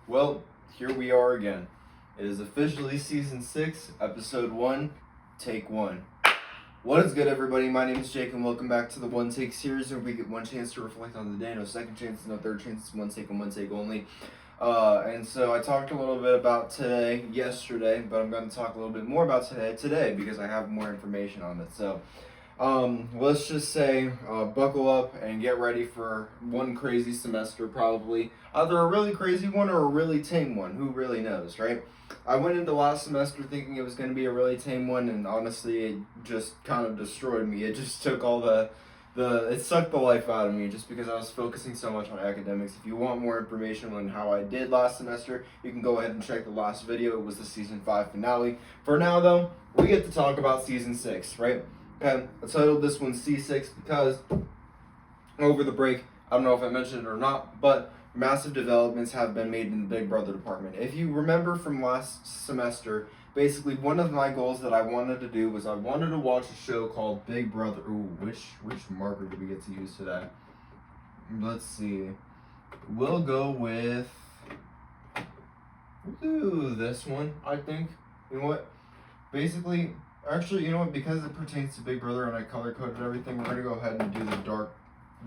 Well, here we are again. It is officially season 6, episode 1, take 1. What is good, everybody? My name is Jake, and welcome back to the One Take series, where we get one chance to reflect on the day, no second chances, no third chances, one take and one take only. And so I talked a little bit about today yesterday, but I'm going to talk a little bit more about today because I have more information on it. So let's just say buckle up and get ready for one crazy semester, probably. Either a really crazy one or a really tame one. Who really knows, right? I went into last semester thinking it was going to be a really tame one, and honestly, it just kind of destroyed me. It just took all it sucked the life out of me just because I was focusing so much on academics. If you want more information on how I did last semester, you can go ahead and check the last video. It was the season 5 finale. For now, though, we get to talk about season 6, right? Okay, I titled this one C6 because over the break, I don't know if I mentioned it or not, but massive developments have been made in the Big Brother department. If you remember from last semester, basically one of my goals that I wanted to do was I wanted to watch a show called Big Brother. Ooh, which marker do we get to use today? Let's see. We'll go with this one, I think. You know what? Basically, actually, you know what? Because it pertains to Big Brother and I color coded everything, we're gonna go ahead and do the dark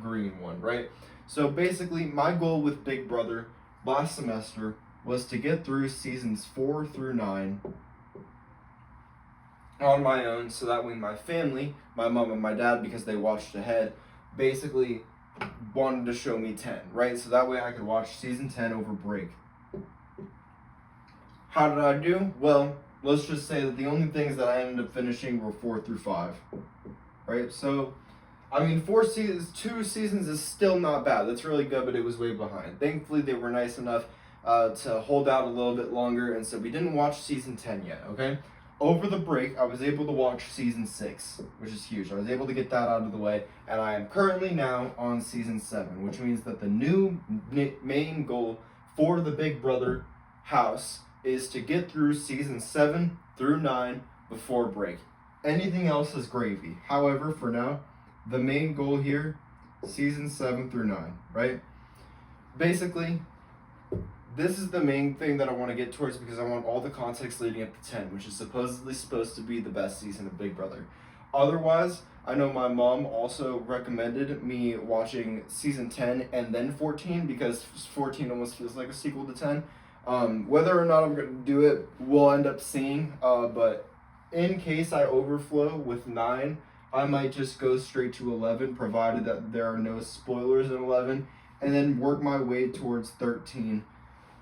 green one, right? So basically, my goal with Big Brother last semester was to get through seasons 4 through 9 on my own, so that way my family, my mom and my dad, because they watched ahead, basically wanted to show me 10, right? So that way I could watch season 10 over break. How did I do? Well, let's just say that the only things that I ended up finishing were 4 through 5, right? So, I mean, 2 seasons is still not bad. That's really good, but it was way behind. Thankfully, they were nice enough to hold out a little bit longer, and so we didn't watch season 10 yet, okay? Over the break, I was able to watch season 6, which is huge. I was able to get that out of the way, and I am currently now on season 7, which means that the new main goal for the Big Brother house is to get through season 7 through 9 before break. Anything else is gravy. However, for now, the main goal here, season 7 through 9, right? Basically, this is the main thing that I want to get towards because I want all the context leading up to 10, which is supposedly supposed to be the best season of Big Brother. Otherwise, I know my mom also recommended me watching season 10 and then 14 because 14 almost feels like a sequel to 10. Whether or not I'm going to do it, we'll end up seeing, but in case I overflow with 9, I might just go straight to 11, provided that there are no spoilers in 11, and then work my way towards 13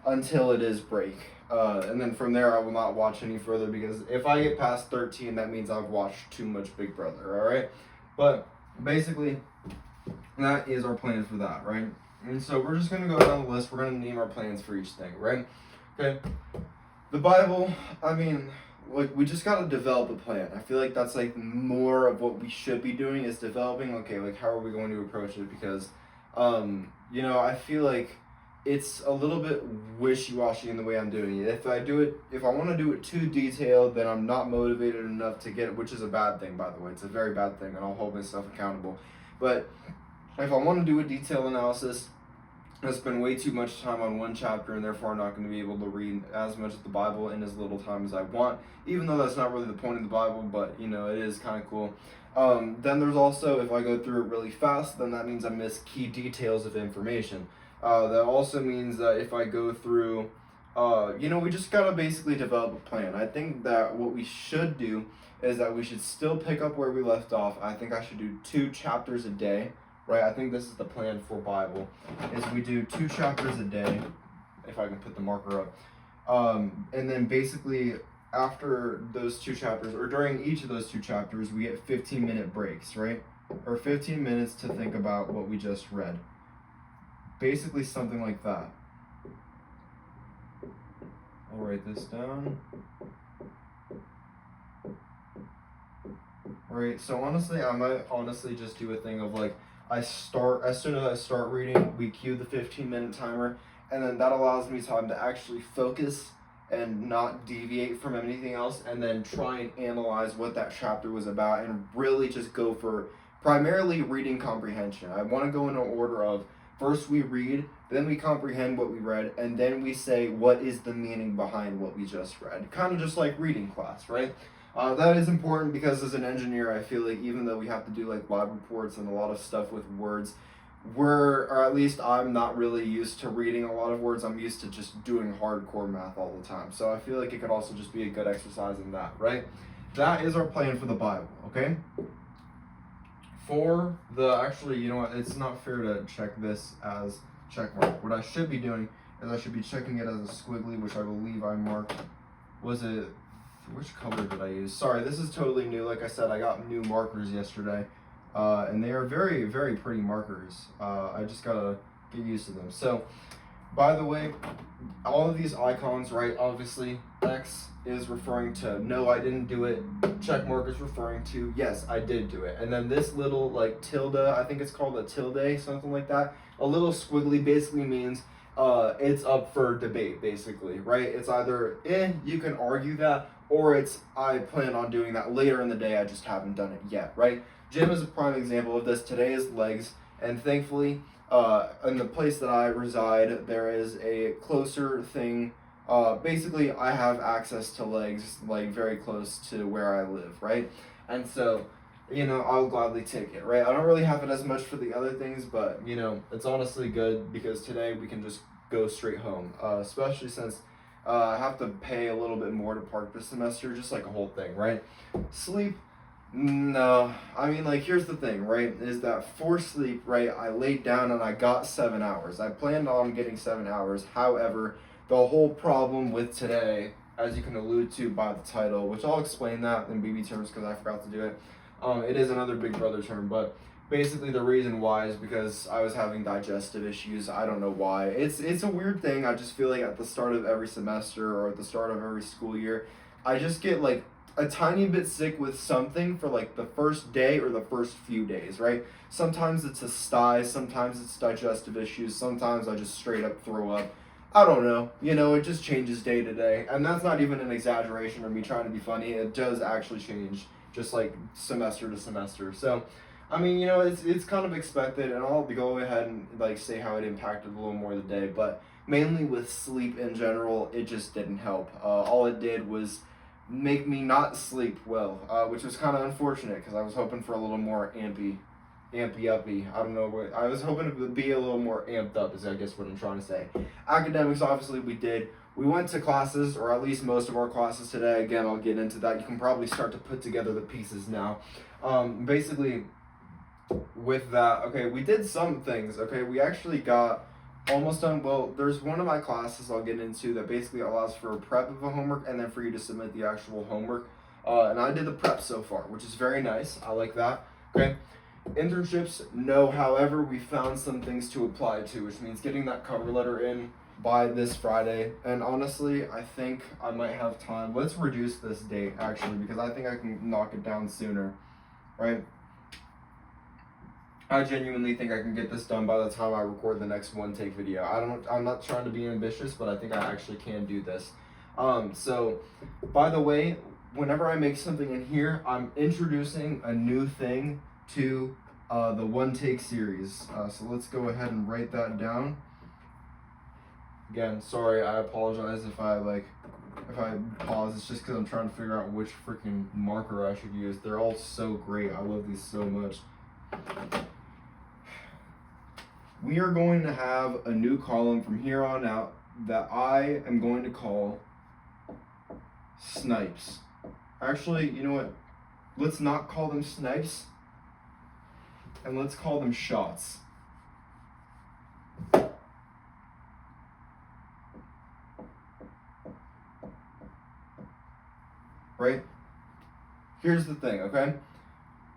until it is break. And then from there, I will not watch any further, because if I get past 13, that means I've watched too much Big Brother, alright? But basically, that is our plan for that, right? And so we're just going to go down the list. We're going to name our plans for each thing, right? Okay. The Bible, I mean, like, we just got to develop a plan. I feel like that's, like, more of what we should be doing is developing, okay, like, how are we going to approach it? Because, you know, I feel like it's a little bit wishy-washy in the way I'm doing it. If I want to do it too detailed, then I'm not motivated enough to get it, which is a bad thing, by the way. It's a very bad thing, and I'll hold myself accountable. But if I want to do a detailed analysis, I spend way too much time on one chapter, and therefore I'm not going to be able to read as much of the Bible in as little time as I want, even though that's not really the point of the Bible, but, you know, it is kind of cool. Then there's also, if I go through it really fast, then that means I miss key details of information. That also means that if I go through, you know, we just got to basically develop a plan. I think that what we should do is that we should still pick up where we left off. I think I should do 2 chapters a day. Right, I think this is the plan for Bible, is we do 2 chapters a day, if I can put the marker up, and then basically after those 2 chapters, or during each of those 2 chapters, we get 15-minute breaks, right, or 15 minutes to think about what we just read, basically something like that. I'll write this down. Alright, so honestly, I might just do a thing of, like, as soon as I start reading, we cue the 15-minute timer, and then that allows me time to actually focus and not deviate from anything else, and then try and analyze what that chapter was about, and really just go for primarily reading comprehension. I want to go in an order of first we read, then we comprehend what we read, and then we say what is the meaning behind what we just read. Kind of just like reading class, right? That is important because as an engineer, I feel like even though we have to do like lab reports and a lot of stuff with words, or at least I'm not really used to reading a lot of words. I'm used to just doing hardcore math all the time. So I feel like it could also just be a good exercise in that, right? That is our plan for the Bible, okay? For the, actually, you know what, it's not fair to check this as check mark. What I should be doing is I should be checking it as a squiggly, which I believe I marked. Was it, which color did I use? Sorry, this is totally new. Like I said, I got new markers yesterday, and they are very, very pretty markers. I just gotta get used to them. So, by the way, all of these icons, right, obviously, X is referring to, no, I didn't do it. Check mark is referring to, yes, I did do it. And then this little, like, tilde, I think it's called a tilde, something like that. A little squiggly basically means it's up for debate, basically, right? It's either, you can argue that, or it's, I plan on doing that later in the day, I just haven't done it yet, right? Gym is a prime example of this. Today is legs, and thankfully, in the place that I reside, there is a closer thing. Basically, I have access to legs, like, very close to where I live, right? And so, you know, I'll gladly take it, right? I don't really have it as much for the other things, but, you know, it's honestly good because today we can just go straight home, especially since I have to pay a little bit more to park this semester, just like a whole thing, right? Sleep, no. I mean, like, here's the thing, right, is that for sleep, right, I laid down and I got 7 hours. I planned on getting 7 hours. However, the whole problem with today, as you can allude to by the title, which I'll explain that in BB terms because I forgot to do it. It is another Big Brother term, but basically the reason why is because I was having digestive issues. I don't know why. It's a weird thing. I just feel like at the start of every semester or at the start of every school year, I just get like a tiny bit sick with something for like the first day or the first few days, right? Sometimes it's a sty, sometimes it's digestive issues, sometimes I just straight up throw up. I don't know. You know, it just changes day to day. And that's not even an exaggeration or me trying to be funny. It does actually change just like semester to semester. So, I mean, you know, it's kind of expected, and I'll go ahead and like say how it impacted a little more the day, but mainly with sleep in general, it just didn't help. All it did was make me not sleep well, which was kind of unfortunate because I was hoping for a little more ampy uppy. I don't know what I was hoping to be a little more amped up is I guess what I'm trying to say. Academics, obviously we did. We went to classes, or at least most of our classes today. Again, I'll get into that. You can probably start to put together the pieces now. Basically, with that, okay, we did some things. Okay, we actually got almost done. Well, there's one of my classes I'll get into that basically allows for a prep of a homework and then for you to submit the actual homework. And I did the prep so far, which is very nice. I like that. Okay. Internships, no. However, we found some things to apply to, which means getting that cover letter in by this Friday. And honestly, I think I might have time. Let's reduce this date actually, because I think I can knock it down sooner, right? I genuinely think I can get this done by the time I record the next one take video. I'm not trying to be ambitious, but I think I actually can do this. So by the way, whenever I make something in here, I'm introducing a new thing to the one take series. So let's go ahead and write that down. Again, sorry, I apologize if I pause. It's just because I'm trying to figure out which freaking marker I should use. They're all so great. I love these so much. We are going to have a new column from here on out that I am going to call Snipes. Actually, you know what? Let's not call them Snipes. And let's call them Shots. Right? Here's the thing, okay?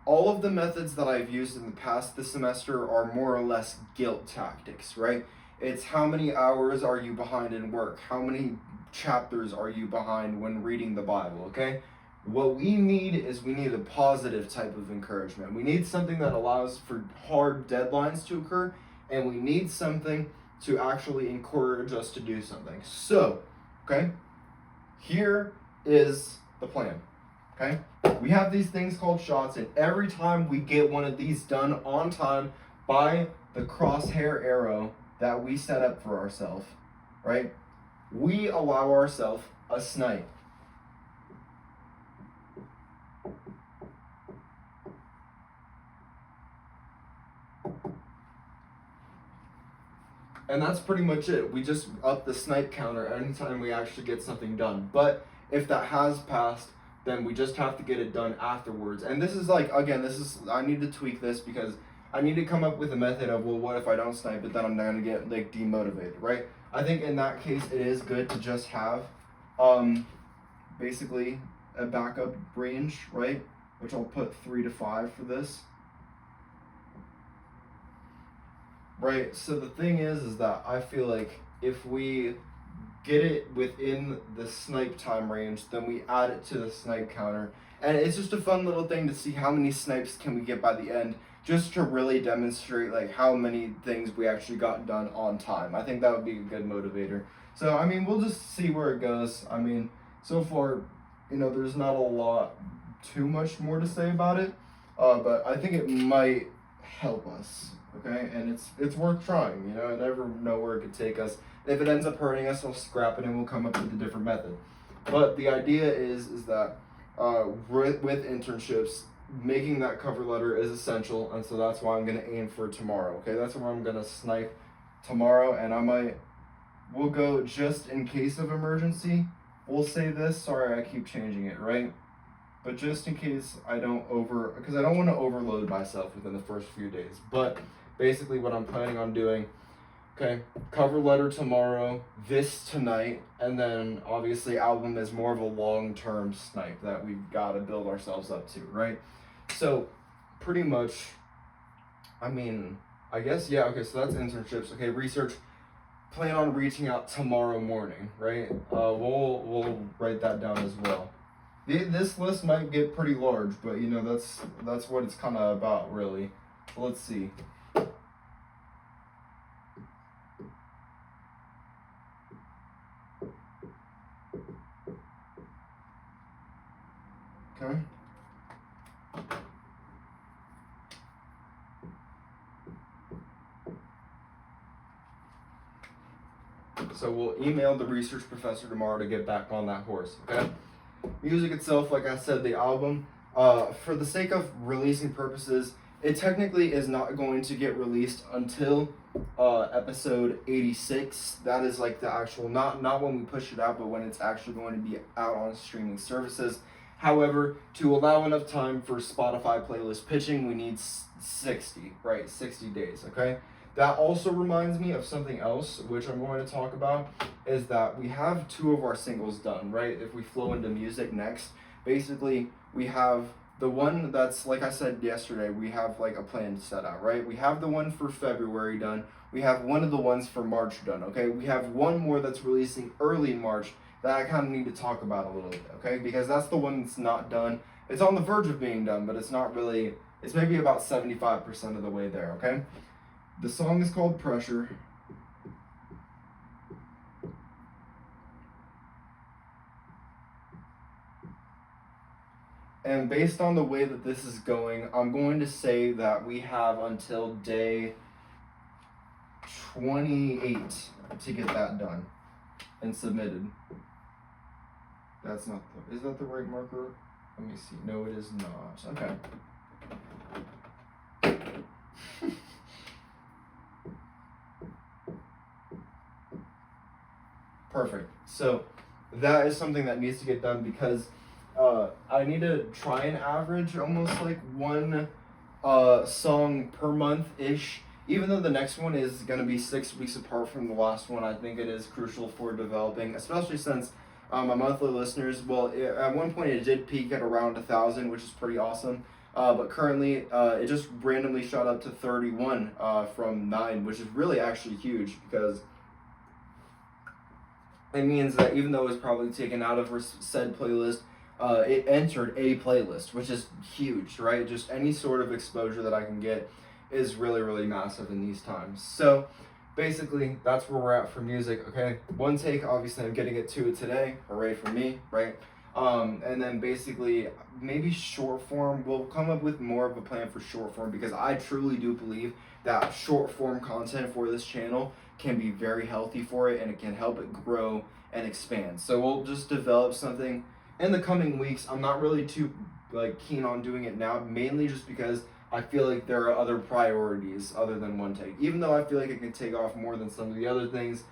All of the methods that I've used in the past this semester are more or less guilt tactics, right? It's how many hours are you behind in work? How many chapters are you behind when reading the Bible, okay? What we need is we need a positive type of encouragement. We need something that allows for hard deadlines to occur, and we need something to actually encourage us to do something. So, okay, here is the plan, okay? We have these things called shots, and every time we get one of these done on time by the crosshair arrow, that we set up for ourselves, right? We allow ourselves a snipe. And that's pretty much it. We just up the snipe counter anytime we actually get something done. But if that has passed, then we just have to get it done afterwards. And this is like, again, I need to tweak this because I need to come up with a method of, well, what if I don't snipe it, then I'm going to get like demotivated, right? I think in that case, it is good to just have basically a backup range, right? Which I'll put 3 to 5 for this. Right, so the thing is that I feel like if we get it within the snipe time range, then we add it to the snipe counter. And it's just a fun little thing to see how many snipes can we get by the end, just to really demonstrate like how many things we actually got done on time. I think that would be a good motivator. So, I mean, we'll just see where it goes. I mean, so far, there's not a lot too much more to say about it, but I think it might help us. Okay, and it's worth trying. I never know where it could take us. If it ends up hurting us, I'll scrap it and we'll come up with a different method. But the idea is that with internships, making that cover letter is essential, and so that's why I'm gonna aim for tomorrow. Okay, that's where I'm gonna snipe tomorrow, and we'll go just in case of emergency. We'll say this. Sorry, I keep changing it, right? But just in case because I don't want to overload myself within the first few days. But basically what I'm planning on doing, okay, cover letter tomorrow, this tonight, and then obviously album is more of a long-term snipe that we've got to build ourselves up to, right? So pretty much, I mean, I guess, yeah, okay, so that's internships. Okay, research, plan on reaching out tomorrow morning, right? We'll write that down as well. This list might get pretty large, but that's what it's kind of about, really. Let's see. Okay. So we'll email the research professor tomorrow to get back on that horse, okay? Music itself, like I said, the album, for the sake of releasing purposes, it technically is not going to get released until episode 86. That is like the actual, not when we push it out, but when it's actually going to be out on streaming services. However, to allow enough time for Spotify playlist pitching, we need 60 days, okay? That also reminds me of something else, which I'm going to talk about, is that we have 2 of our singles done, right? If we flow into music next, basically we have the one that's, like I said yesterday, we have like a plan set out, right? We have the one for February done. We have one of the ones for March done, okay? We have one more that's releasing early March that I kind of need to talk about a little bit, okay? Because that's the one that's not done. It's on the verge of being done, but it's not really, it's maybe about 75% of the way there, okay? The song is called Pressure. And based on the way that this is going, I'm going to say that we have until day 28 to get that done and submitted. That's not is that the right marker? Let me see. No, it is not. Okay. Perfect. So that is something that needs to get done because I need to try and average almost like one song per month-ish. Even though the next one is going to be 6 weeks apart from the last one, I think it is crucial for developing, especially since my monthly listeners, at one point it did peak at around 1,000, which is pretty awesome. But currently, it just randomly shot up to 31 from 9, which is really actually huge because it means that even though it was probably taken out of said playlist, it entered a playlist, which is huge, right? Just any sort of exposure that I can get is really, really massive in these times. So basically, that's where we're at for music, okay? One take, obviously, I'm getting it to it today. Hooray for me, right? And then basically, maybe short form. We'll come up with more of a plan for short form because I truly do believe that short form content for this channel can be very healthy for it, and it can help it grow and expand. So we'll just develop something in the coming weeks. I'm not really too keen on doing it now, mainly just because I feel like there are other priorities other than one take. Even though I feel like it can take off more than some of the other things,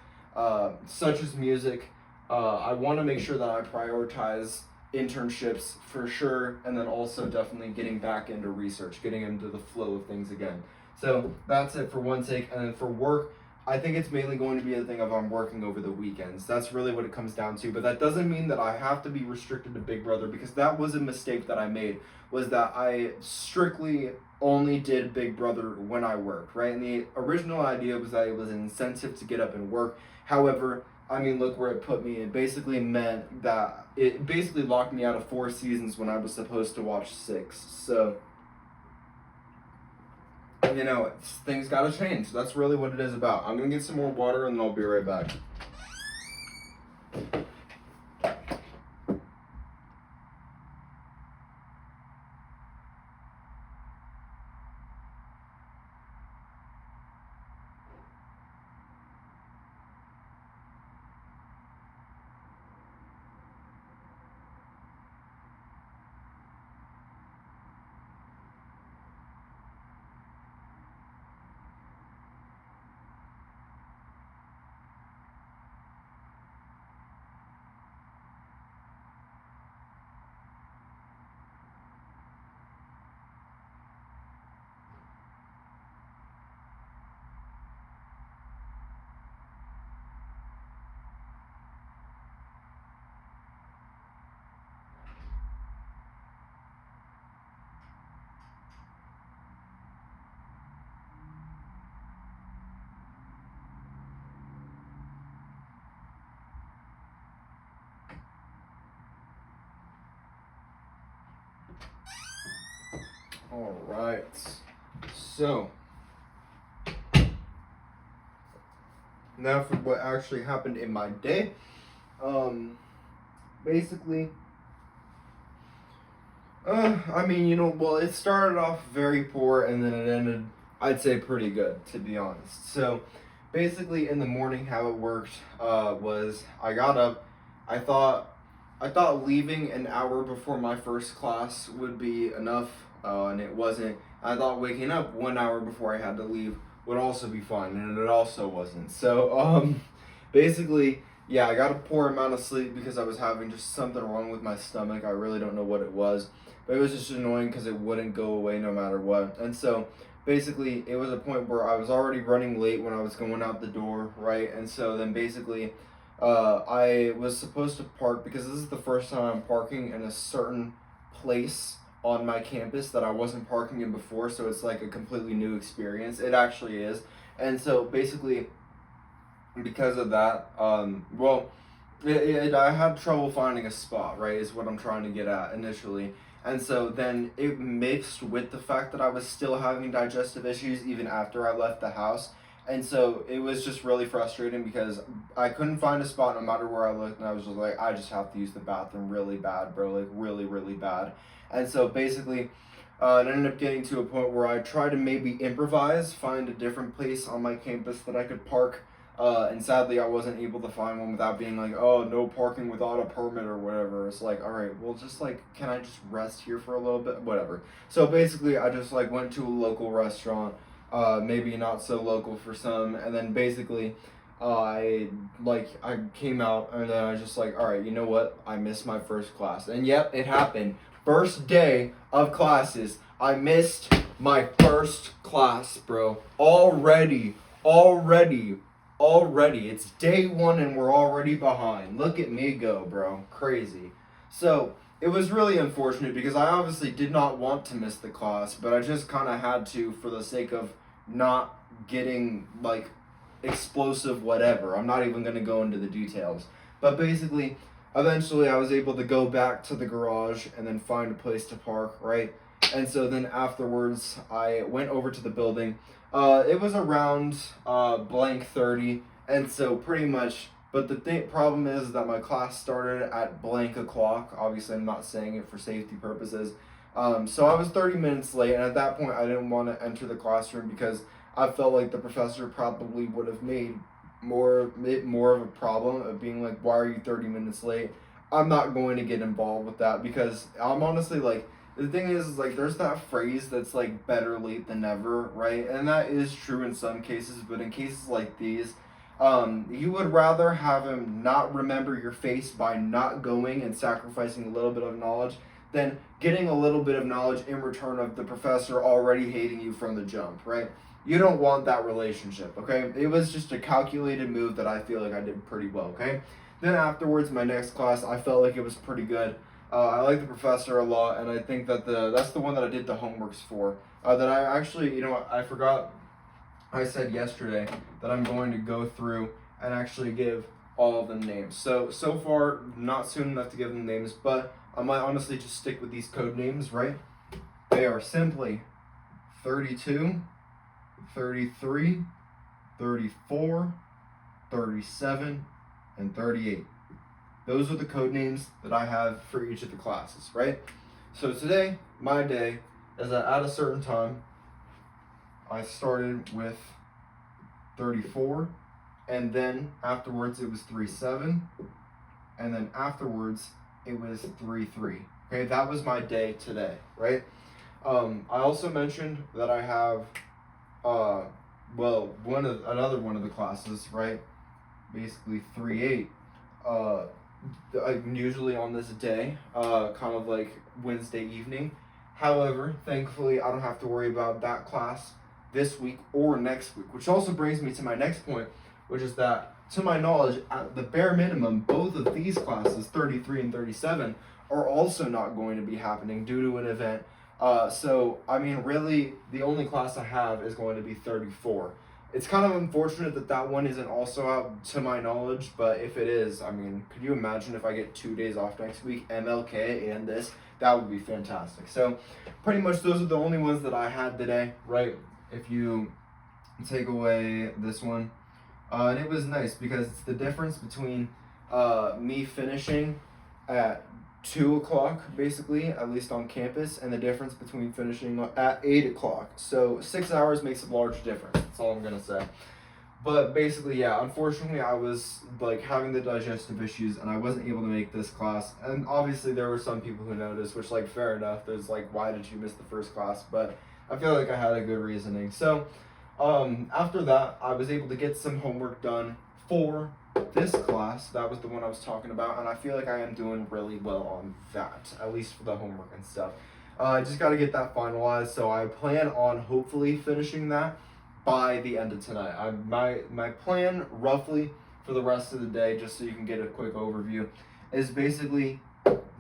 such as music, I want to make sure that I prioritize internships for sure, and then also definitely getting back into research, getting into the flow of things again. So that's it for one take. And then for work, I think it's mainly going to be a thing of I'm working over the weekends. That's really what it comes down to. But that doesn't mean that I have to be restricted to Big Brother, because that was a mistake that I made, was that I strictly only did Big Brother when I worked, right? And the original idea was that it was an incentive to get up and work. However, I mean, look where it put me. It basically meant that it basically locked me out of 4 seasons when I was supposed to watch 6. So, you know, things gotta change. That's really what it is about. I'm gonna get some more water and then I'll be right back. All right. So, now for what actually happened in my day. Basically, I mean, you know, well, it started off very poor and then it ended, I'd say, pretty good, to be honest. So, basically, in the morning, how it worked was I got up. I thought leaving an hour before my first class would be enough, and it wasn't. I thought waking up 1 hour before I had to leave would also be fine, and it also wasn't. So, basically, yeah, I got a poor amount of sleep because I was having just something wrong with my stomach. I really don't know what it was, but it was just annoying because it wouldn't go away no matter what. And so, basically, it was a point where I was already running late when I was going out the door, right? And so then basically, I was supposed to park, because this is the first time I'm parking in a certain place on my campus that I wasn't parking in before, so it's like a completely new experience. It actually is. And so basically, because of that, I had trouble finding a spot, right, is what I'm trying to get at initially. And so then it mixed with the fact that I was still having digestive issues even after I left the house. And so it was just really frustrating because I couldn't find a spot no matter where I looked, and I was just like, I just have to use the bathroom really bad, bro, like really, really bad. And so basically, it ended up getting to a point where I tried to maybe improvise, find a different place on my campus that I could park. And sadly, I wasn't able to find one without being like, oh, no parking without a permit or whatever. It's like, all right, well, just like, can I just rest here for a little bit? Whatever. So basically, I just like went to a local restaurant, maybe not so local for some, and then basically, I came out and then I just like, all right, you know what? I missed my first class, and yep, it happened. First day of classes, I missed my first class, bro. Already. It's day 1 and we're already behind. Look at me go, bro. Crazy. So, it was really unfortunate because I obviously did not want to miss the class, but I just kind of had to for the sake of not getting, like, explosive whatever. I'm not even going to go into the details. But basically, eventually I was able to go back to the garage and then find a place to park, right? And so then afterwards, I went over to the building. It was around blank 30, and so pretty much, but the problem is that my class started at blank o'clock. Obviously, I'm not saying it for safety purposes. So I was 30 minutes late, and at that point, I didn't want to enter the classroom because I felt like the professor probably would have made more of a problem of being like, why are you 30 minutes late? I'm not going to get involved with that because I'm honestly like, the thing is like there's that phrase that's like better late than never, right? And that is true in some cases, but in cases like these, you would rather have him not remember your face by not going and sacrificing a little bit of knowledge than getting a little bit of knowledge in return of the professor already hating you from the jump, right? You don't want that relationship, okay? It was just a calculated move that I feel like I did pretty well, okay? Then afterwards, my next class, I felt like it was pretty good. I like the professor a lot, and I think that that's the one that I did the homeworks for. That I actually, I forgot. I said yesterday that I'm going to go through and actually give all of them names. So far, not soon enough to give them names, but I might honestly just stick with these code names, right? They are simply 32, 33, 34, 37, and 38. Those are the code names that I have for each of the classes, right? So today, my day is that at a certain time, I started with 34, and then afterwards it was 37, and then afterwards it was 33. Okay, that was my day today, right? I also mentioned that I have, another one of the classes, right? Basically 3-8. Usually on this day, kind of like Wednesday evening. However, thankfully, I don't have to worry about that class this week or next week, which also brings me to my next point, which is that, to my knowledge, at the bare minimum, both of these classes, 33 and 37, are also not going to be happening due to an event. So, I mean, really, the only class I have is going to be 34. It's kind of unfortunate that that one isn't also out to my knowledge, but if it is, I mean, could you imagine if I get 2 days off next week, MLK and this? That would be fantastic. So, pretty much those are the only ones that I had today, right? If you take away this one. And it was nice because it's the difference between me finishing at 2 o'clock, basically, at least on campus, and the difference between finishing at 8 o'clock. So 6 hours makes a large difference. That's all I'm going to say. But basically, yeah, unfortunately, I was like having the digestive issues and I wasn't able to make this class. And obviously, there were some people who noticed, which, like, fair enough. There's like, why did you miss the first class? But I feel like I had a good reasoning. So, after that, I was able to get some homework done for this class. That was the one I was talking about, and I feel like I am doing really well on that, at least for the homework and stuff. I just got to get that finalized, so I plan on hopefully finishing that by the end of tonight. My plan, roughly, for the rest of the day, just so you can get a quick overview, is basically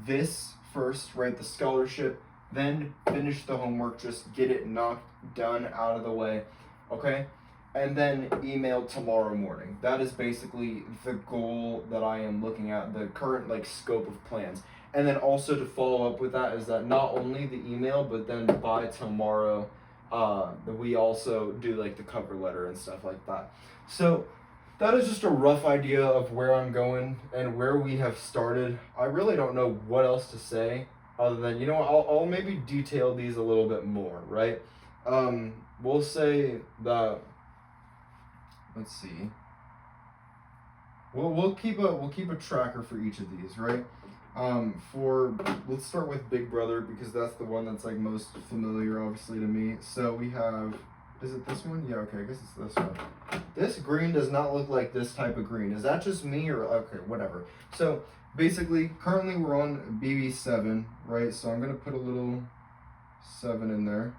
this first, right, the scholarship, then finish the homework, just get it done out of the way, okay? And then email tomorrow morning. That is basically the goal that I am looking at, the current like scope of plans. And then also to follow up with that is that not only the email, but then by tomorrow, we also do like the cover letter and stuff like that. So that is just a rough idea of where I'm going and where we have started. I really don't know what else to say other than, I'll maybe detail these a little bit more, right? We'll say that, let's see. We'll keep a tracker for each of these, right? Let's start with Big Brother because that's the one that's like most familiar, obviously, to me. So we have, is it this one? Yeah, okay, I guess it's this one. This green does not look like this type of green. Is that just me or, okay, whatever. So basically, currently we're on BB7, right? So I'm gonna put a little 7 in there.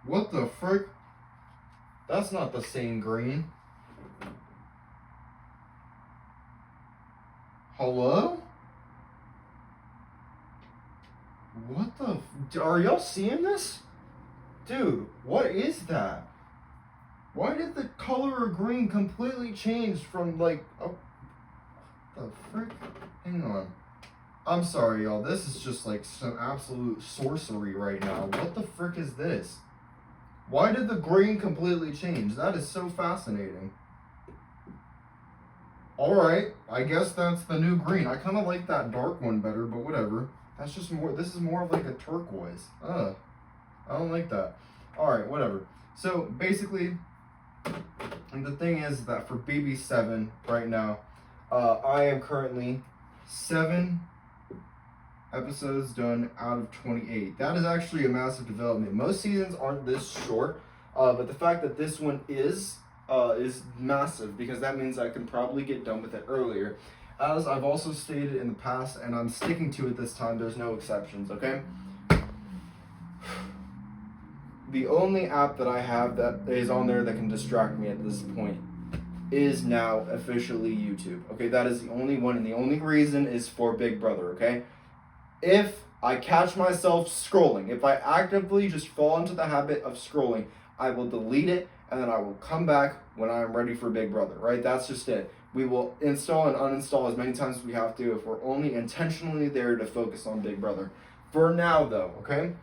What the frick? That's not the same green. Hello? What the? Are y'all seeing this? Dude, what is that? Why did the color of green completely change from like, oh, the frick? Hang on. I'm sorry, y'all. This is just like some absolute sorcery right now. What the frick is this? Why did the green completely change? That is so fascinating. Alright, I guess that's the new green. I kind of like that dark one better, but whatever. That's just more, this is more of like a turquoise. I don't like that. Alright, whatever. So, basically, And the thing is that for BB7 right now, I am currently 7 episodes done out of 28. That is actually a massive development. Most seasons aren't this short, but the fact that this one is massive, because that means I can probably get done with it earlier. As I've also stated in the past, and I'm sticking to it this time, there's no exceptions, okay? The only app that I have that is on there that can distract me at this point is now officially YouTube. Okay, that is the only one, and the only reason is for Big Brother, okay? If I catch myself scrolling, if I actively just fall into the habit of scrolling, I will delete it, and then I will come back when I'm ready for Big Brother, right? That's just it. We will install and uninstall as many times as we have to if we're only intentionally there to focus on Big Brother. For now, though, okay?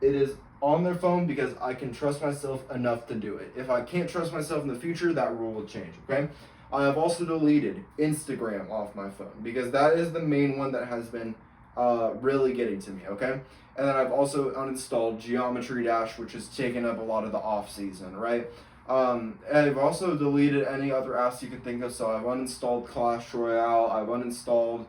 It is on their phone because I can trust myself enough to do it. If I can't trust myself in the future, that rule will change, okay? I have also deleted Instagram off my phone because that is the main one that has been really getting to me, okay? And then I've also uninstalled Geometry Dash, which has taken up a lot of the off season, right? And I've also deleted any other apps you can think of. So I've uninstalled Clash Royale. I've uninstalled,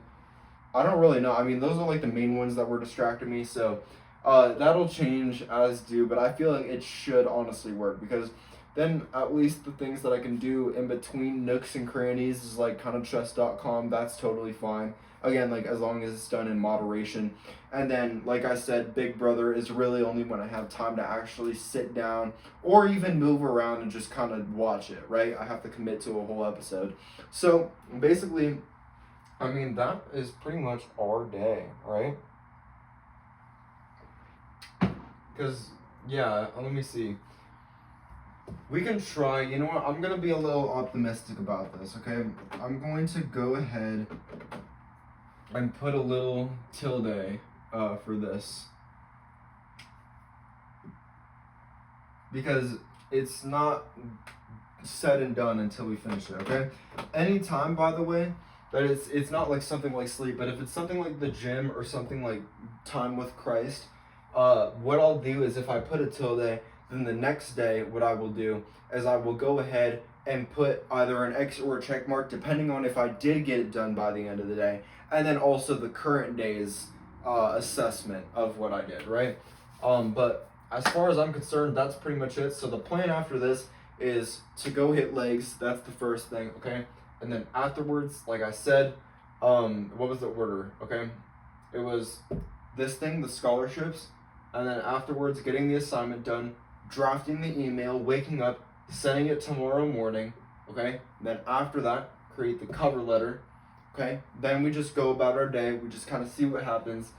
I don't really know. I mean, those are like the main ones that were distracting me. So that'll change as due, but I feel like it should honestly work, because then at least the things that I can do in between nooks and crannies is like kind of chess.com. That's totally fine. Again, like as long as it's done in moderation. And then, like I said, Big Brother is really only when I have time to actually sit down or even move around and just kind of watch it, right? I have to commit to a whole episode. So basically, I mean, that is pretty much our day, right? Because, yeah, let me see. We can try, you know what, I'm going to be a little optimistic about this, okay? I'm going to go ahead and put a little tilde for this, because it's not said and done until we finish it, okay? Anytime, by the way, that it's not like something like sleep, but if it's something like the gym or something like time with Christ, what I'll do is if I put a tilde, then the next day what I will do is I will go ahead and put either an X or a check mark, depending on if I did get it done by the end of the day, and then also the current day's assessment of what I did, right? But as far as I'm concerned, that's pretty much it. So the plan after this is to go hit legs. That's the first thing, okay? And then afterwards, like I said, what was the order, okay? It was this thing, the scholarships, and then afterwards getting the assignment done, drafting the email, waking up, sending it tomorrow morning, okay? Then after that, create the cover letter, okay? Then we just go about our day. We just kind of see what happens.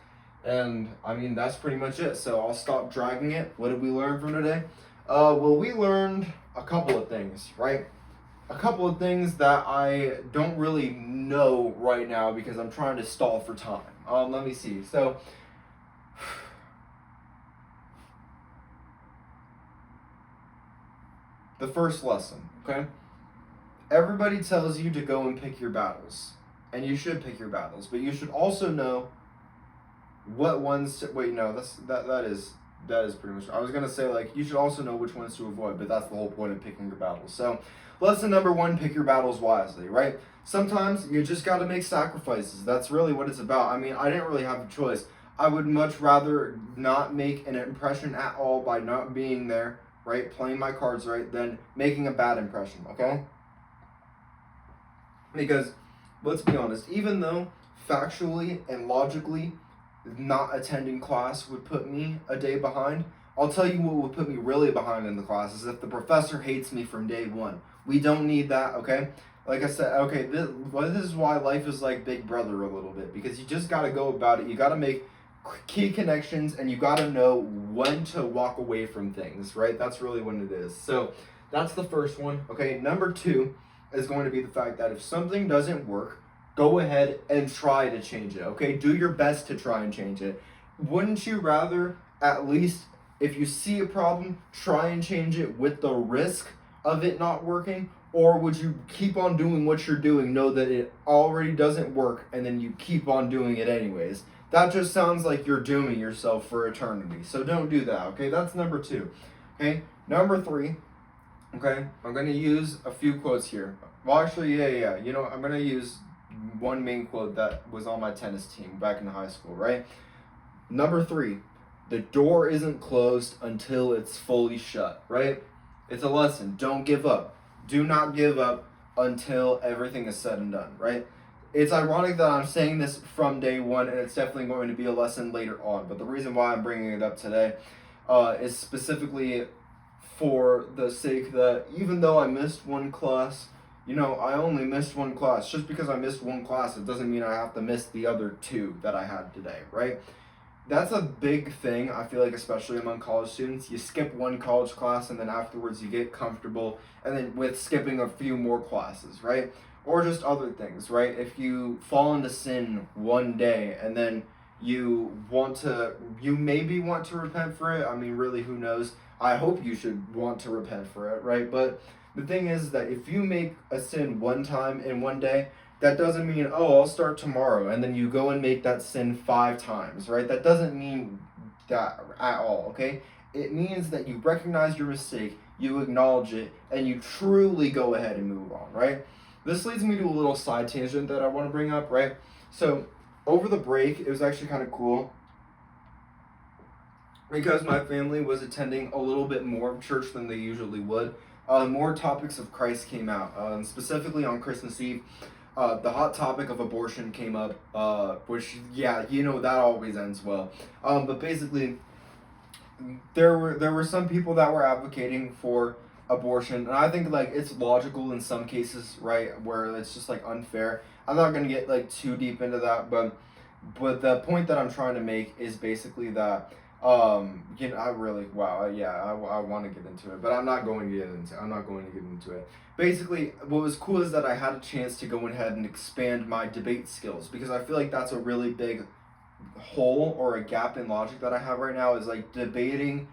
And I mean, that's pretty much it. So I'll stop dragging it. What did we learn from today? Well, we learned a couple of things, right? A couple of things that I don't really know right now because I'm trying to stall for time. Let me see. So the first lesson, okay? Everybody tells you to go and pick your battles, and you should pick your battles, but you should also know what ones to, wait, no, that is pretty much, I was gonna say, like, you should also know which ones to avoid, but that's the whole point of picking your battles. So lesson number 1, pick your battles wisely, right? Sometimes you just got to make sacrifices. That's really what it's about. I mean, I didn't really have a choice. I would much rather not make an impression at all by not being there, right, playing my cards right, than making a bad impression, okay? Because, let's be honest, even though factually and logically not attending class would put me a day behind, I'll tell you what would put me really behind in the class is if the professor hates me from day one. We don't need that, okay? Like I said, okay, this is why life is like Big Brother a little bit, because you just got to go about it. You got to make key connections, and you got to know when to walk away from things, right? That's really what it is. So that's the first one, okay? Number 2 is going to be the fact that if something doesn't work, go ahead and try to change it, okay? Do your best to try and change it. Wouldn't you rather, at least if you see a problem, try and change it with the risk of it not working? Or would you keep on doing what you're doing, know that it already doesn't work, and then you keep on doing it anyways? That just sounds like you're dooming yourself for eternity. So don't do that, okay? That's number 2, okay? Number 3 Okay, I'm gonna use a few quotes here. Well, actually, yeah. You know, I'm gonna use one main quote that was on my tennis team back in high school, right? Number 3, the door isn't closed until it's fully shut, right? It's a lesson. Don't give up. Do not give up until everything is said and done, right? It's ironic that I'm saying this from day one, and it's definitely going to be a lesson later on. But the reason why I'm bringing it up today is specifically for the sake that even though I missed one class, you know, I only missed one class. Just because I missed one class, it doesn't mean I have to miss the other 2 that I had today, right? That's a big thing, I feel like, especially among college students. You skip one college class and then afterwards you get comfortable and then with skipping a few more classes, right? Or just other things, right? If you fall into sin one day and then you maybe want to repent for it. I mean, really, who knows? I hope you should want to repent for it, right? But the thing is that if you make a sin one time in one day, that doesn't mean, oh, I'll start tomorrow, and then you go and make that sin 5 times, right? That doesn't mean that at all, okay? It means that you recognize your mistake, you acknowledge it, and you truly go ahead and move on, right? This leads me to a little side tangent that I want to bring up, right? So, over the break, it was actually kind of cool because my family was attending a little bit more church than they usually would. More topics of Christ came out, specifically on Christmas Eve. The hot topic of abortion came up, which, yeah, you know, that always ends well. But basically, there were some people that were advocating for abortion, and I think, like, it's logical in some cases, right, where it's just, like, unfair. I'm not gonna get, like, too deep into that, but the point that I'm trying to make is basically that, you know, I really, wow, yeah, I want to get into it, but I'm not going to get into it. Basically, what was cool is that I had a chance to go ahead and expand my debate skills, because I feel like that's a really big hole or a gap in logic that I have right now, is like debating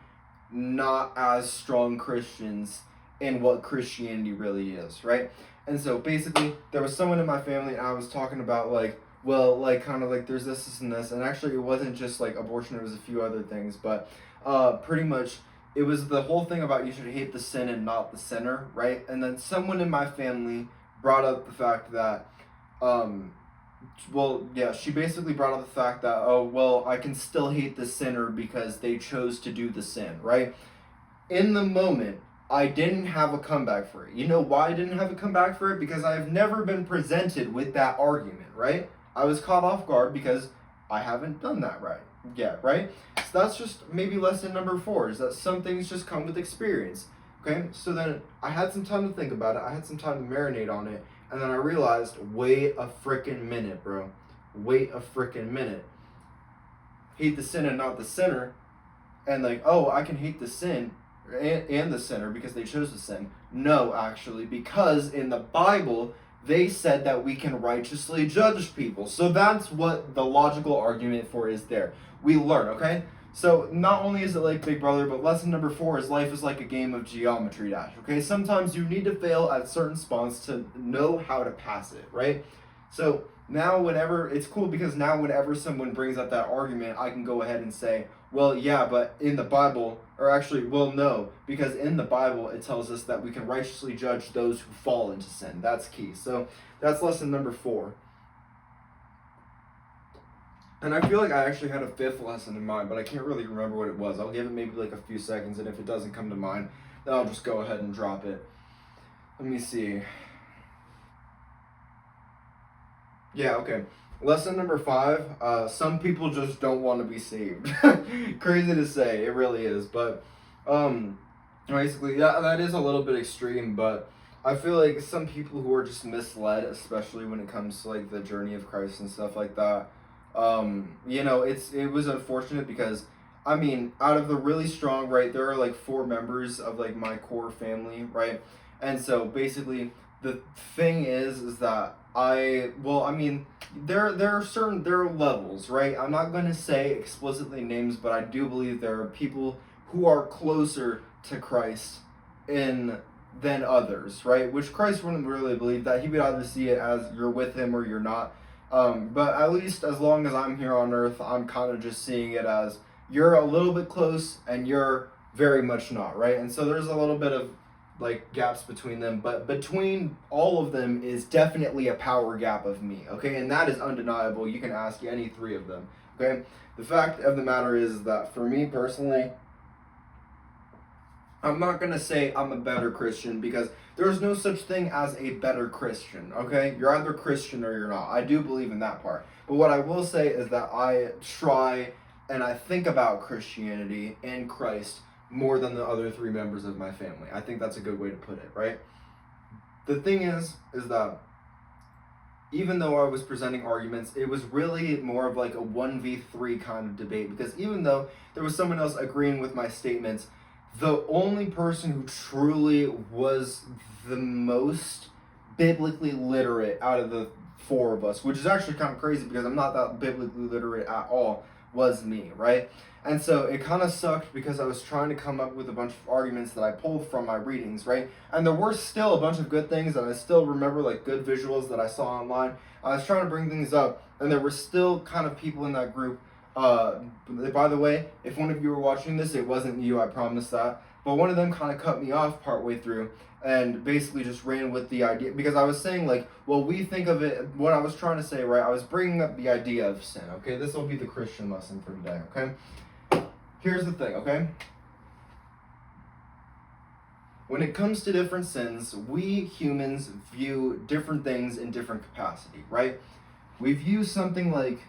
not as strong Christians in what Christianity really is, right? And so basically, there was someone in my family, and I was talking about, like, well, like, kind of like there's this, and this, and actually it wasn't just like abortion, it was a few other things, but pretty much it was the whole thing about you should hate the sin and not the sinner, right? And then someone in my family brought up the fact that, well, yeah, she basically brought up the fact that, oh, well, I can still hate the sinner because they chose to do the sin, right? In the moment, I didn't have a comeback for it. You know why I didn't have a comeback for it? Because I've never been presented with that argument, right? I was caught off guard because I haven't done that right yet, right? So that's just maybe lesson number 4, is that some things just come with experience, okay? So then I had some time to think about it. I had some time to marinate on it. And then I realized, wait a freaking minute, bro. Wait a freaking minute. Hate the sin and not the sinner. And like, oh, I can hate the sin and the sinner because they chose to sin. No, actually, because in the Bible, they said that we can righteously judge people. So that's what the logical argument for is there. We learn, okay? So not only is it like Big Brother, but lesson number 4 is life is like a game of Geometry Dash, okay? Sometimes you need to fail at certain spots to know how to pass it, right? So now whenever, it's cool because now whenever someone brings up that argument, I can go ahead and say, well, yeah, but in the Bible, or actually, well, no, because in the Bible, it tells us that we can righteously judge those who fall into sin. That's key. So that's lesson number 4. And I feel like I actually had a 5th lesson in mind, but I can't really remember what it was. I'll give it maybe like a few seconds, and if it doesn't come to mind, then I'll just go ahead and drop it. Let me see. Yeah, okay. Lesson number 5, some people just don't want to be saved. Crazy to say, it really is, but basically, yeah, that is a little bit extreme, but I feel like some people who are just misled, especially when it comes to like the journey of Christ and stuff like that, you know, it was unfortunate because, I mean, out of the really strong, right, there are like 4 members of like my core family, right? And so basically the thing is that I mean, there are levels, right? I'm not going to say explicitly names, but I do believe there are people who are closer to Christ than others, right? Which Christ wouldn't really believe that. He would either see it as you're with him or you're not. But at least as long as I'm here on earth, I'm kind of just seeing it as you're a little bit close and you're very much not, right? And so there's a little bit of like gaps between them, but between all of them is definitely a power gap of me, okay? And that is undeniable. You can ask any three of them, okay? The fact of the matter is that for me personally, I'm not going to say I'm a better Christian, because there's no such thing as a better Christian, okay? You're either Christian or you're not. I do believe in that part. But what I will say is that I try and I think about Christianity and Christ more than the other three members of my family. I think that's a good way to put it, right? The thing is that even though I was presenting arguments, it was really more of like a 1v3 kind of debate, because even though there was someone else agreeing with my statements, the only person who truly was the most biblically literate out of the four of us, which is actually kind of crazy because I'm not that biblically literate at all, was me, right? And so it kind of sucked because I was trying to come up with a bunch of arguments that I pulled from my readings, right? And there were still a bunch of good things, and I still remember like good visuals that I saw online. I was trying to bring things up, and there were still kind of people in that group. By the way, if one of you were watching this, it wasn't you, I promise that. But one of them kind of cut me off partway through and basically just ran with the idea, because I was saying like, well, we think of it, what I was trying to say, right? I was bringing up the idea of sin, okay? This will be the Christian lesson for today, okay? Here's the thing, okay? When it comes to different sins, we humans view different things in different capacity, right? We view something like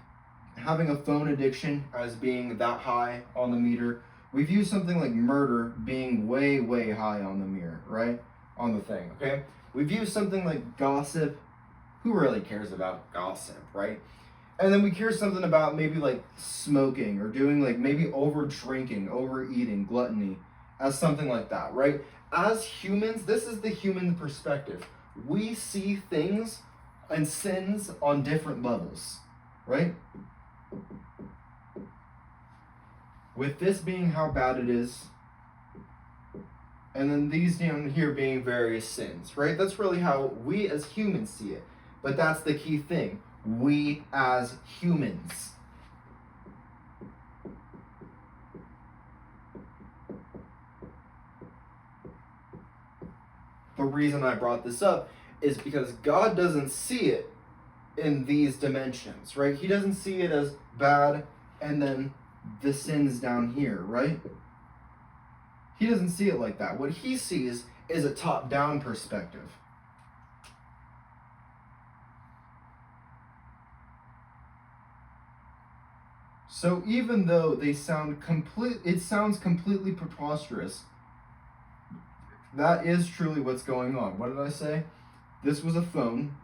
having a phone addiction as being that high on the meter. We view something like murder being way, way high on the mirror, right? On the thing, okay? We view something like gossip. Who really cares about gossip, right? And then we hear something about maybe like smoking or doing like maybe over drinking, overeating, gluttony as something like that, right? As humans, this is the human perspective. We see things and sins on different levels, right? With this being how bad it is, and then these down here being various sins, right? That's really how we as humans see it. But that's the key thing. We as humans. The reason I brought this up is because God doesn't see it in these dimensions, right? He doesn't see it as bad and then the sins down here, right? He doesn't see it like that. What he sees is a top-down perspective. So even though it sounds completely preposterous, that is truly what's going on. What did I say? This was a phone.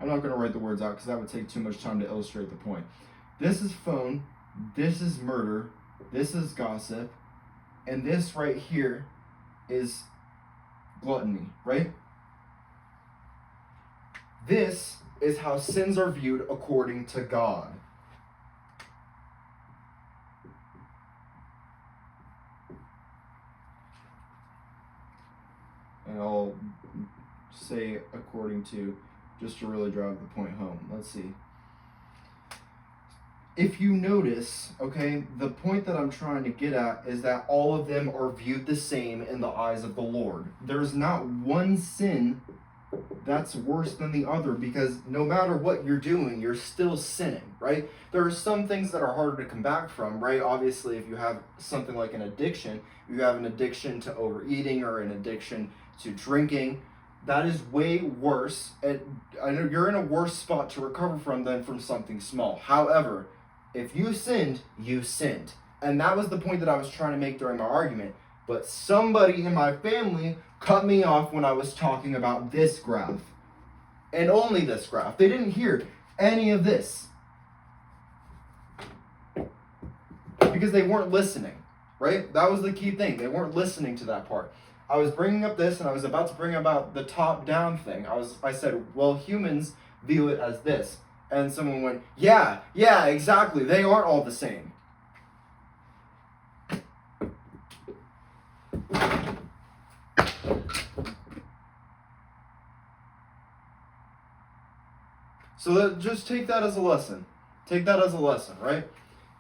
I'm not going to write the words out because that would take too much time to illustrate the point. This is phone, this is murder, this is gossip, and this right here is gluttony, right? This is how sins are viewed according to God. And I'll say according to, just to really drive the point home. Let's see. If you notice, okay, the point that I'm trying to get at is that all of them are viewed the same in the eyes of the Lord. There's not one sin that's worse than the other, because no matter what you're doing, you're still sinning, right? There are some things that are harder to come back from, right? Obviously, if you have something like an addiction, you have an addiction to overeating or an addiction to drinking, that is way worse. And I know you're in a worse spot to recover from than from something small. However, if you sinned, you sinned. And that was the point that I was trying to make during my argument. But somebody in my family cut me off when I was talking about this graph. And only this graph. They didn't hear any of this. Because they weren't listening, right? That was the key thing. They weren't listening to that part. I was bringing up this, and I was about to bring about the top-down thing. I said, well, humans view it as this. And someone went, yeah, exactly. They aren't all the same. So just take that as a lesson. Take that as a lesson, right?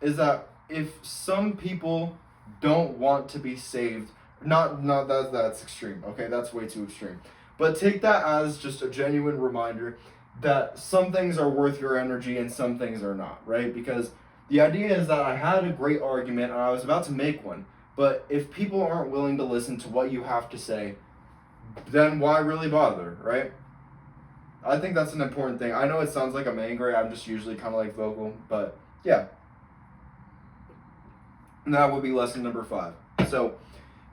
Is that if some people don't want to be saved. Not that's extreme. Okay, that's way too extreme. But take that as just a genuine reminder that some things are worth your energy and some things are not, right? Because the idea is that I had a great argument and I was about to make one, but if people aren't willing to listen to what you have to say, then why really bother, right? I think that's an important thing. I know it sounds like I'm angry. I'm just usually kind of like vocal, but yeah. And that would be lesson number 5. So,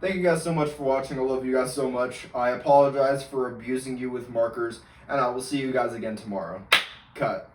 thank you guys so much for watching. I love you guys so much. I apologize for abusing you with markers, and I will see you guys again tomorrow. Cut.